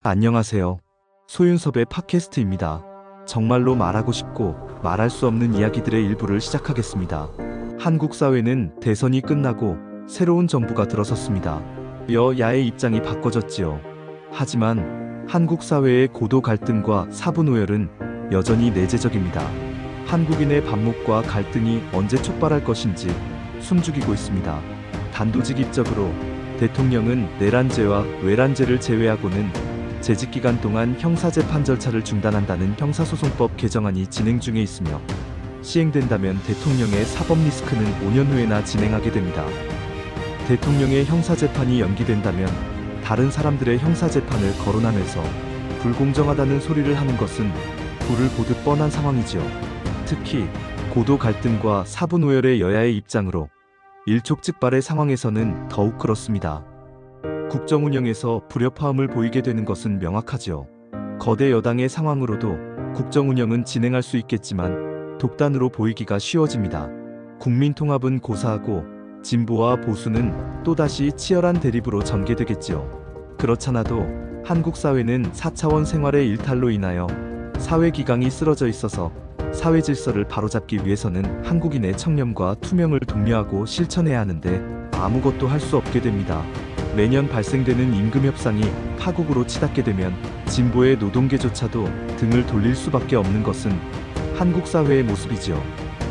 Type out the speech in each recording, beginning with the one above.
안녕하세요. 소윤섭의 팟캐스트입니다. 정말로 말하고 싶고 말할 수 없는 이야기들의 일부를 시작하겠습니다. 한국 사회는 대선이 끝나고 새로운 정부가 들어섰습니다. 여야의 입장이 바꿔졌지요. 하지만 한국 사회의 고도 갈등과 사분오열은 여전히 내재적입니다. 한국인의 반목과 갈등이 언제 촉발할 것인지 숨죽이고 있습니다. 단도직입적으로 대통령은 내란죄와 외란죄를 제외하고는 재직기간 동안 형사재판 절차를 중단한다는 형사소송법 개정안이 진행 중에 있으며 시행된다면 대통령의 사법 리스크는 5년 후에나 진행하게 됩니다. 대통령의 형사재판이 연기된다면 다른 사람들의 형사재판을 거론하면서 불공정하다는 소리를 하는 것은 불을 보듯 뻔한 상황이지요. 특히 고도 갈등과 사분오열의 여야의 입장으로 일촉즉발의 상황에서는 더욱 그렇습니다. 국정 운영에서 불협화음을 보이게 되는 것은 명확하지요. 거대 여당의 상황으로도 국정 운영은 진행할 수 있겠지만 독단으로 보이기가 쉬워집니다. 국민 통합은 고사하고 진보와 보수는 또다시 치열한 대립으로 전개되겠지요. 그렇잖아도 한국 사회는 4차원 생활의 일탈로 인하여 사회 기강이 쓰러져 있어서 사회 질서를 바로잡기 위해서는 한국인의 청렴과 투명을 독려하고 실천해야 하는데 아무것도 할 수 없게 됩니다. 매년 발생되는 임금 협상이 파국으로 치닫게 되면 진보의 노동계조차도 등을 돌릴 수밖에 없는 것은 한국 사회의 모습이지요.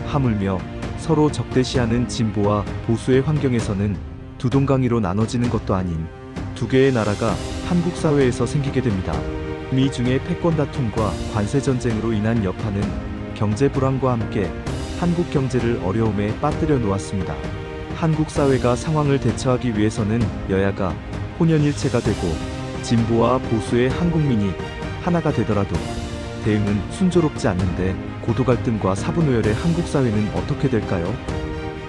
하물며 서로 적대시하는 진보와 보수의 환경에서는 두 동강이로 나눠지는 것도 아닌 두 개의 나라가 한국 사회에서 생기게 됩니다. 미중의 패권 다툼과 관세 전쟁으로 인한 여파는 경제 불황과 함께 한국 경제를 어려움에 빠뜨려 놓았습니다. 한국 사회가 상황을 대처하기 위해서는 여야가 혼연일체가 되고 진보와 보수의 한국민이 하나가 되더라도 대응은 순조롭지 않는데 고도 갈등과 사분오열의 한국 사회는 어떻게 될까요?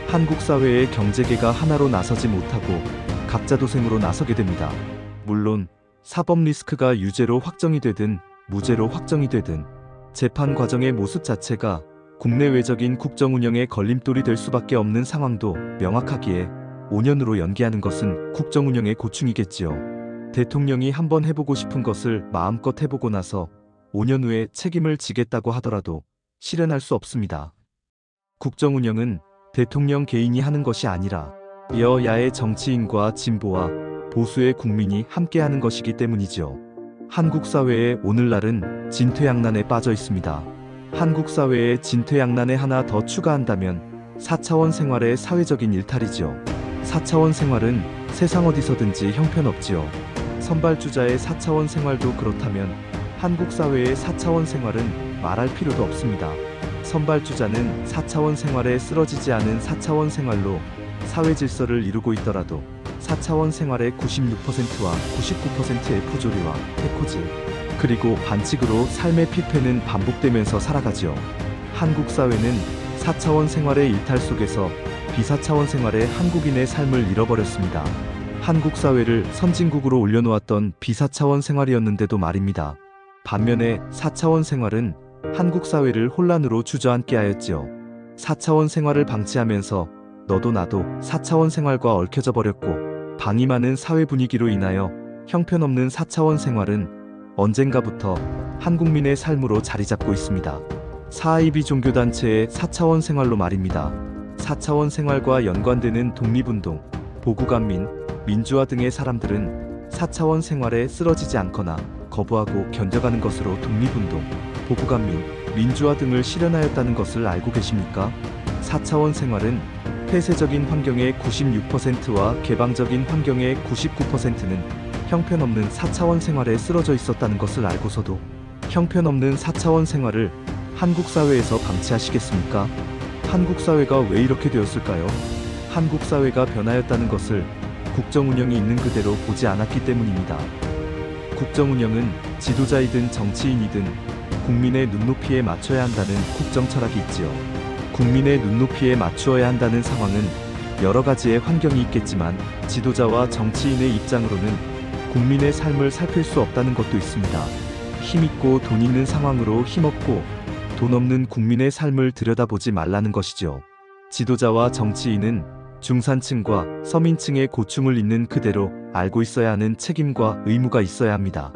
한국 사회의 경제계가 하나로 나서지 못하고 각자 도생으로 나서게 됩니다. 물론 사법 리스크가 유죄로 확정이 되든 무죄로 확정이 되든 재판 과정의 모습 자체가 국내외적인 국정 운영의 걸림돌이 될 수밖에 없는 상황도 명확하기에 5년으로 연기하는 것은 국정 운영의 고충이겠지요. 대통령이 한번 해보고 싶은 것을 마음껏 해보고 나서 5년 후에 책임을 지겠다고 하더라도 실현할 수 없습니다. 국정 운영은 대통령 개인이 하는 것이 아니라 여야의 정치인과 진보와 보수의 국민이 함께하는 것이기 때문이지요. 한국 사회의 오늘날은 진퇴양난에 빠져 있습니다. 한국 사회의 진퇴양난에 하나 더 추가한다면 4차원 생활의 사회적인 일탈이지요. 4차원 생활은 세상 어디서든지 형편없지요. 선발주자의 4차원 생활도 그렇다면 한국 사회의 4차원 생활은 말할 필요도 없습니다. 선발주자는 4차원 생활에 쓰러지지 않은 4차원 생활로 사회 질서를 이루고 있더라도 4차원 생활의 96%와 99%의 부조리와 해코지 그리고 반칙으로 삶의 피폐는 반복되면서 살아가지요. 한국 사회는 4차원 생활의 일탈 속에서 비사차원 생활의 한국인의 삶을 잃어버렸습니다. 한국 사회를 선진국으로 올려놓았던 비사차원 생활이었는데도 말입니다. 반면에 4차원 생활은 한국 사회를 혼란으로 주저앉게 하였지요. 4차원 생활을 방치하면서 너도 나도 4차원 생활과 얽혀져 버렸고 방임하는 사회 분위기로 인하여 형편없는 4차원 생활은 언젠가부터 한국민의 삶으로 자리 잡고 있습니다. 사이비 종교단체의 4차원 생활로 말입니다. 4차원 생활과 연관되는 독립운동, 보국안민, 민주화 등의 사람들은 4차원 생활에 쓰러지지 않거나 거부하고 견뎌가는 것으로 독립운동, 보국안민, 민주화 등을 실현하였다는 것을 알고 계십니까? 4차원 생활은 폐쇄적인 환경의 96%와 개방적인 환경의 99%는 형편없는 4차원 생활에 쓰러져 있었다는 것을 알고서도 형편없는 4차원 생활을 한국 사회에서 방치하시겠습니까? 한국 사회가 왜 이렇게 되었을까요? 한국 사회가 변하였다는 것을 국정 운영이 있는 그대로 보지 않았기 때문입니다. 국정 운영은 지도자이든 정치인이든 국민의 눈높이에 맞춰야 한다는 국정 철학이 있지요. 국민의 눈높이에 맞추어야 한다는 상황은 여러 가지의 환경이 있겠지만 지도자와 정치인의 입장으로는 국민의 삶을 살필 수 없다는 것도 있습니다. 힘있고 돈 있는 상황으로 힘없고 돈 없는 국민의 삶을 들여다보지 말라는 것이죠. 지도자와 정치인은 중산층과 서민층의 고충을 있는 그대로 알고 있어야 하는 책임과 의무가 있어야 합니다.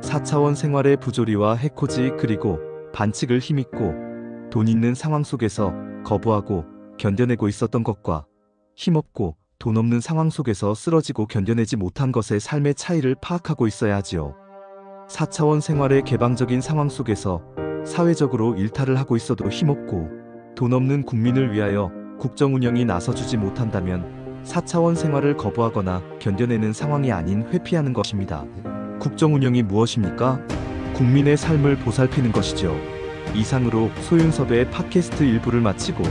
4차원 생활의 부조리와 해코지 그리고 반칙을 힘입고 돈 있는 상황 속에서 거부하고 견뎌내고 있었던 것과 힘없고 돈 없는 상황 속에서 쓰러지고 견뎌내지 못한 것의 삶의 차이를 파악하고 있어야 하지요. 4차원 생활의 개방적인 상황 속에서 사회적으로 일탈을 하고 있어도 힘없고 돈 없는 국민을 위하여 국정 운영이 나서주지 못한다면 4차원 생활을 거부하거나 견뎌내는 상황이 아닌 회피하는 것입니다. 국정 운영이 무엇입니까? 국민의 삶을 보살피는 것이죠. 이상으로 소윤섭의 팟캐스트 1부를 마치고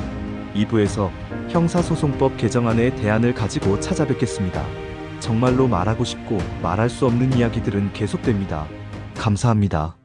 2부에서 형사소송법 개정안의 대안을 가지고 찾아뵙겠습니다. 정말로 말하고 싶고 말할 수 없는 이야기들은 계속됩니다. 감사합니다.